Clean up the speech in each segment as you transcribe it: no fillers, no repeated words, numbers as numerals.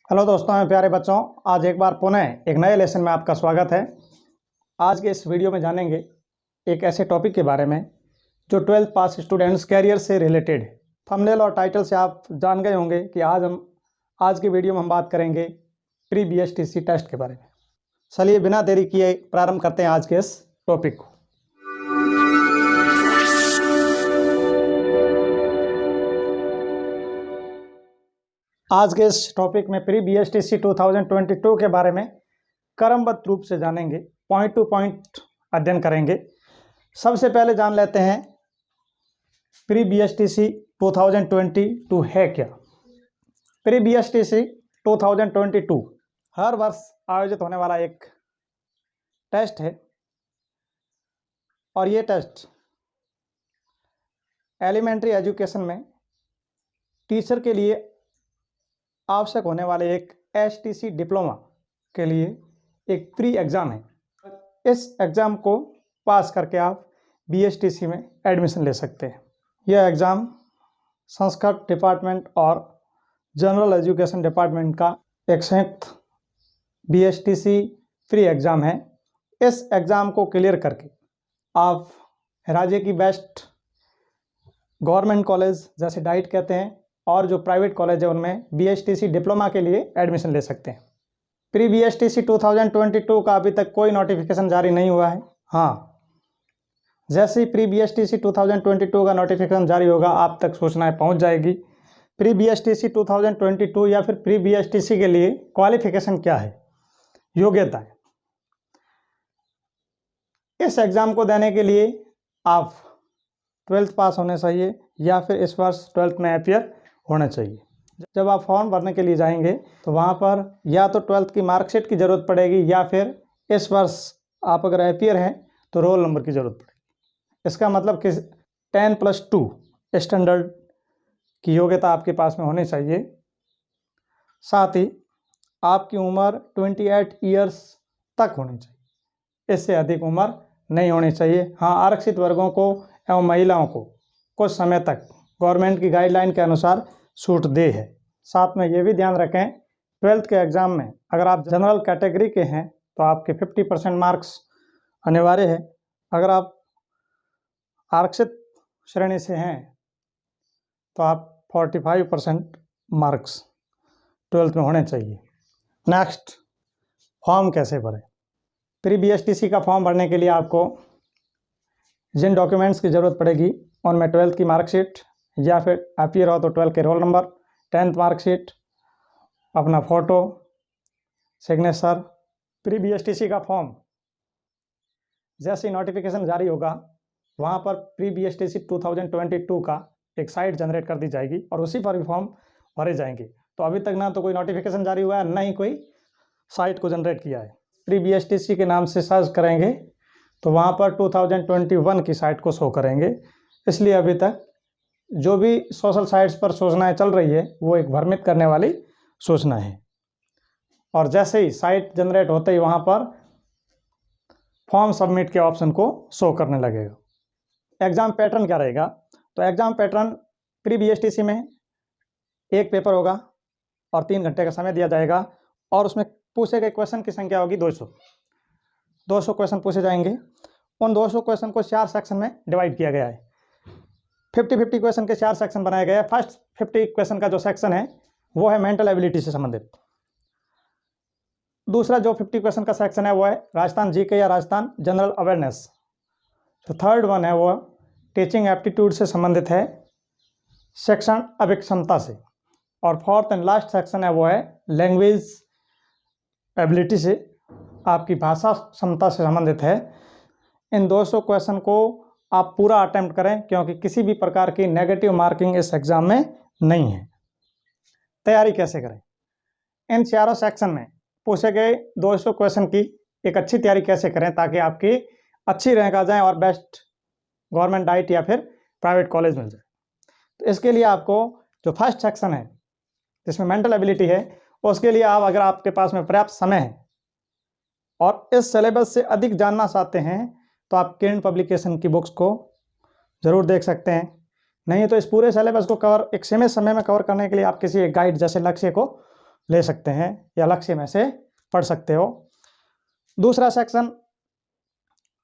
Hello दोस्तों मेरे प्यारे बच्चों, आज एक बार पुनः एक नए लेसन में आपका स्वागत है। आज के इस वीडियो में जानेंगे एक ऐसे टॉपिक के बारे में जो 12th पास स्टूडेंट्स कैरियर से रिलेटेड है। थंबनेल और टाइटल से आप जान गए होंगे कि आज की वीडियो में हम बात करेंगे प्री BSTC टेस्ट के बारे में। चलिए बिना देरी किए प्रारंभ करते हैं आज के इस टॉपिक को। आज के इस टॉपिक में प्री BSTC 2022 के बारे में क्रमबद्ध रूप से जानेंगे, पॉइंट टू पॉइंट अध्ययन करेंगे। सबसे पहले जान लेते हैं प्री BSTC 2022 है क्या। प्री BSTC 2022 हर वर्ष आयोजित होने वाला एक टेस्ट है और ये टेस्ट एलिमेंट्री एजुकेशन में टीचर के लिए आवश्यक होने वाले एक STC डिप्लोमा के लिए एक प्री एग्ज़ाम है। इस एग्ज़ाम को पास करके आप BSTC में एडमिशन ले सकते हैं। यह एग्ज़ाम संस्कृत डिपार्टमेंट और जनरल एजुकेशन डिपार्टमेंट का एक संयुक्त BSTC प्री एग्ज़ाम है। इस एग्ज़ाम को क्लियर करके आप राज्य की बेस्ट गवर्नमेंट कॉलेज जैसे डाइट कहते हैं और जो प्राइवेट कॉलेज है उनमें BSTC डिप्लोमा के लिए एडमिशन ले सकते हैं। प्री BSTC 2022 का अभी तक कोई नोटिफिकेशन जारी नहीं हुआ है। हाँ, जैसे ही प्री BSTC 2022 का नोटिफिकेशन जारी होगा आप तक सूचनाएं पहुंच जाएगी। प्री BSTC 2022 या फिर प्री BSTC के लिए क्वालिफिकेशन क्या है, योग्यता है। इस एग्ज़ाम को देने के लिए आप 12th पास होने चाहिए या फिर इस वर्ष 12th में अपीयर होना चाहिए। जब आप फॉर्म भरने के लिए जाएंगे तो वहाँ पर या तो 12th की मार्कशीट की ज़रूरत पड़ेगी या फिर इस वर्ष आप अगर अपीयर हैं तो रोल नंबर की ज़रूरत पड़ेगी। इसका मतलब कि 10+2 स्टैंडर्ड की योग्यता आपके पास में होनी चाहिए। साथ ही आपकी उम्र 28 ईयर्स तक होनी चाहिए, इससे अधिक उम्र नहीं होनी चाहिए। हाँ, आरक्षित वर्गों को एवं महिलाओं को कुछ समय तक गवर्नमेंट की गाइडलाइन के अनुसार छूट दे है। साथ में ये भी ध्यान रखें 12th के एग्ज़ाम में अगर आप जनरल कैटेगरी के हैं तो आपके 50% मार्क्स अनिवार्य है। अगर आप आरक्षित श्रेणी से हैं तो आप 45% मार्क्स 12th में होने चाहिए। नेक्स्ट, फॉर्म कैसे भरें। प्री BSTC का फॉर्म भरने के लिए आपको जिन डॉक्यूमेंट्स की ज़रूरत पड़ेगी उनमें 12th की मार्कशीट या फिर अपीयर हो तो 12th के रोल नंबर, 10th मार्कशीट, अपना फ़ोटो, सिग्नेचर। प्री BSTC का फॉर्म जैसे ही नोटिफिकेशन जारी होगा वहाँ पर प्री BSTC 2022 का एक साइट जनरेट कर दी जाएगी और उसी पर भी फॉर्म भरे जाएंगे। तो अभी तक ना तो कोई नोटिफिकेशन जारी हुआ है, ना ही कोई साइट को जनरेट किया है। प्री BSTC के नाम से सर्च करेंगे तो वहाँ पर 2021 की साइट को शो करेंगे। इसलिए अभी तक जो भी सोशल साइट्स पर सूचनाएं चल रही है वो एक भ्रमित करने वाली सूचना है। और जैसे ही साइट जनरेट होते ही वहाँ पर फॉर्म सबमिट के ऑप्शन को शो करने लगेगा। एग्ज़ाम पैटर्न क्या रहेगा, तो एग्ज़ाम पैटर्न प्री BSTC में एक पेपर होगा और 3 घंटे का समय दिया जाएगा और उसमें पूछे गए क्वेश्चन की संख्या होगी 200 क्वेश्चन पूछे जाएंगे। उन 200 क्वेश्चन को 4 सेक्शन में डिवाइड किया गया है। 50-50 क्वेश्चन के 4 सेक्शन बनाए गए हैं। फर्स्ट 50 क्वेश्चन का जो सेक्शन है वो है मेंटल एबिलिटी से संबंधित। दूसरा जो 50 क्वेश्चन का सेक्शन है वो है राजस्थान GK या राजस्थान जनरल अवेयरनेस। जो थर्ड वन है वो टीचिंग एप्टीट्यूड से संबंधित है, सेक्शन अभिक्षमता से। और फोर्थ एंड लास्ट सेक्शन है वो है लैंग्वेज एबिलिटी से, आपकी भाषा क्षमता से संबंधित है। इन 200 क्वेश्चन को आप पूरा अटेम्प्ट करें क्योंकि किसी भी प्रकार की नेगेटिव मार्किंग इस एग्ज़ाम में नहीं है। तैयारी कैसे करें, इन चारों सेक्शन में पूछे गए 200 क्वेश्चन की एक अच्छी तैयारी कैसे करें ताकि आपकी अच्छी रैंक आ जाए और बेस्ट गवर्नमेंट डाइट या फिर प्राइवेट कॉलेज मिल जाए। तो इसके लिए आपको जो फर्स्ट सेक्शन है जिसमें मेंटल एबिलिटी है उसके लिए आप अगर आपके पास में पर्याप्त समय है और इस सिलेबस से अधिक जानना चाहते हैं तो आप किरण पब्लिकेशन की बुक्स को ज़रूर देख सकते हैं। नहीं तो इस पूरे सिलेबस को एक सीमित समय में कवर करने के लिए आप किसी एक गाइड जैसे लक्ष्य को ले सकते हैं या लक्ष्य में से पढ़ सकते हो। दूसरा सेक्शन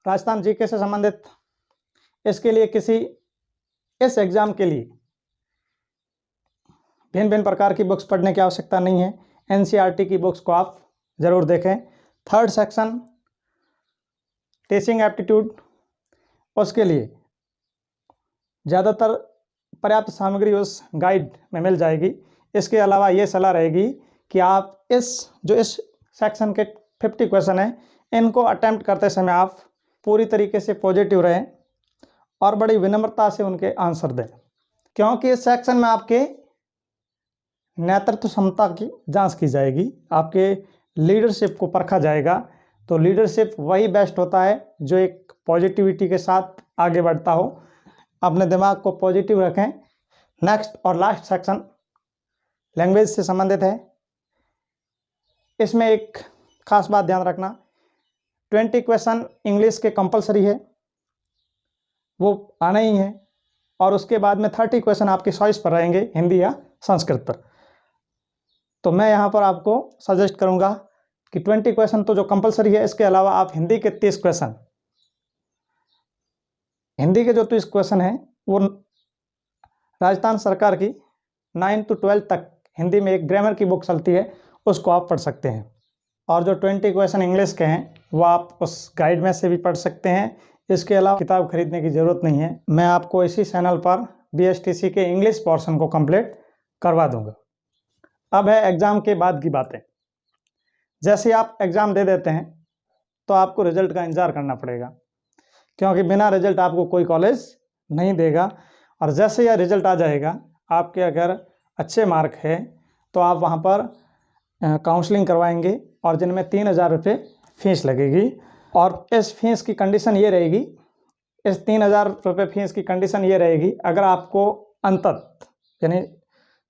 राजस्थान जीके से संबंधित, इसके लिए इस एग्जाम के लिए भिन्न भिन्न प्रकार की बुक्स पढ़ने की आवश्यकता नहीं है, एनसीईआरटी की बुक्स को आप जरूर देखें। थर्ड सेक्शन टीचिंग एप्टीट्यूड, उसके लिए ज़्यादातर पर्याप्त सामग्री उस गाइड में मिल जाएगी। इसके अलावा ये सलाह रहेगी कि आप इस सेक्शन के 50 क्वेश्चन हैं, इनको अटेम्प्ट करते समय आप पूरी तरीके से पॉजिटिव रहें और बड़ी विनम्रता से उनके आंसर दें, क्योंकि इस सेक्शन में आपके नेतृत्व क्षमता की जांच की जाएगी, आपके लीडरशिप को परखा जाएगा। तो लीडरशिप वही बेस्ट होता है जो एक पॉजिटिविटी के साथ आगे बढ़ता हो। अपने दिमाग को पॉजिटिव रखें। नेक्स्ट और लास्ट सेक्शन लैंग्वेज से संबंधित है। इसमें एक खास बात ध्यान रखना, 20 क्वेश्चन इंग्लिश के कंपलसरी है, वो आना ही है, और उसके बाद में 30 क्वेश्चन आपके चॉइस पर रहेंगे, हिंदी या संस्कृत पर। तो मैं यहाँ पर आपको सजेस्ट करूँगा कि 20 क्वेश्चन तो जो कंपलसरी है, इसके अलावा आप हिंदी के 30 क्वेश्चन, हिंदी के जो 30 क्वेश्चन हैं वो राजस्थान सरकार की 9 to 12 तक हिंदी में एक ग्रामर की बुक चलती है, उसको आप पढ़ सकते हैं। और जो 20 क्वेश्चन इंग्लिश के हैं वो आप उस गाइड में से भी पढ़ सकते हैं। इसके अलावा किताब खरीदने की ज़रूरत नहीं है, मैं आपको इसी चैनल पर BSTC के इंग्लिश पोर्शन को कंप्लीट करवा दूंगा। अब है एग्ज़ाम के बाद की बातें। जैसे आप एग्ज़ाम दे देते हैं तो आपको रिजल्ट का इंतज़ार करना पड़ेगा, क्योंकि बिना रिजल्ट आपको कोई कॉलेज नहीं देगा। और जैसे यह रिजल्ट आ जाएगा, आपके अगर अच्छे मार्क है तो आप वहाँ पर काउंसलिंग करवाएंगे, और जिनमें 3000 रुपये फीस लगेगी। और इस फीस की कंडीशन ये रहेगी, इस 3000 रुपये फीस की कंडीशन ये रहेगी, अगर आपको अंततः यानी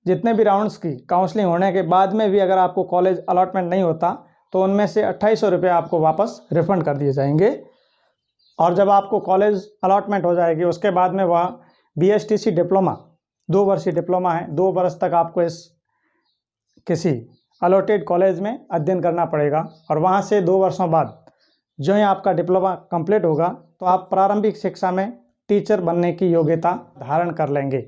जितने भी राउंड्स की काउंसलिंग होने के बाद में भी अगर आपको कॉलेज अलॉटमेंट नहीं होता तो उनमें से 2800 रुपये आपको वापस रिफ़ंड कर दिए जाएंगे। और जब आपको कॉलेज अलॉटमेंट हो जाएगी, उसके बाद में वह BSTC डिप्लोमा 2 वर्षीय डिप्लोमा है, 2 वर्ष तक आपको इस किसी अलॉटेड कॉलेज में अध्ययन करना पड़ेगा। और वहाँ से 2 वर्षों बाद जो ही आपका डिप्लोमा कंप्लीट होगा तो आप प्रारंभिक शिक्षा में टीचर बनने की योग्यता धारण कर लेंगे।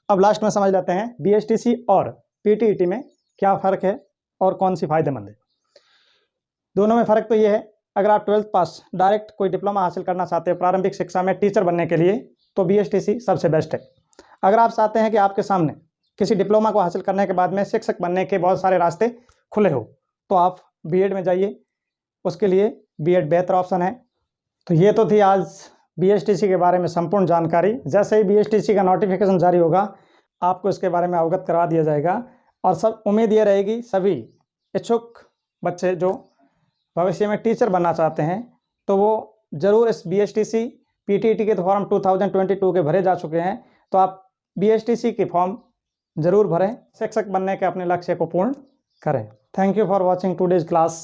अब लास्ट में समझ लेते हैं BSTC और PTET में क्या फ़र्क है और कौन सी फ़ायदेमंद है। दोनों में फ़र्क तो ये है, अगर आप 12th पास डायरेक्ट कोई डिप्लोमा हासिल करना चाहते हैं प्रारंभिक शिक्षा में टीचर बनने के लिए, तो BSTC सबसे बेस्ट है। अगर आप चाहते हैं कि आपके सामने किसी डिप्लोमा को हासिल करने के बाद में शिक्षक बनने के बहुत सारे रास्ते खुले हो, तो आप B.Ed में जाइए, उसके लिए B.Ed बेहतर ऑप्शन है। तो ये तो थी आज BSTC के बारे में संपूर्ण जानकारी। जैसे ही BSTC का नोटिफिकेशन जारी होगा, आपको इसके बारे में अवगत करवा दिया जाएगा। और सब उम्मीद ये रहेगी, सभी इच्छुक बच्चे जो भविष्य में टीचर बनना चाहते हैं, तो वो ज़रूर इस BSTC PTET के फॉर्म 2022 के भरे जा चुके हैं, तो आप BSTC के फॉर्म ज़रूर भरें, शिक्षक बनने के अपने लक्ष्य को पूर्ण करें। Thank you for watching today's class.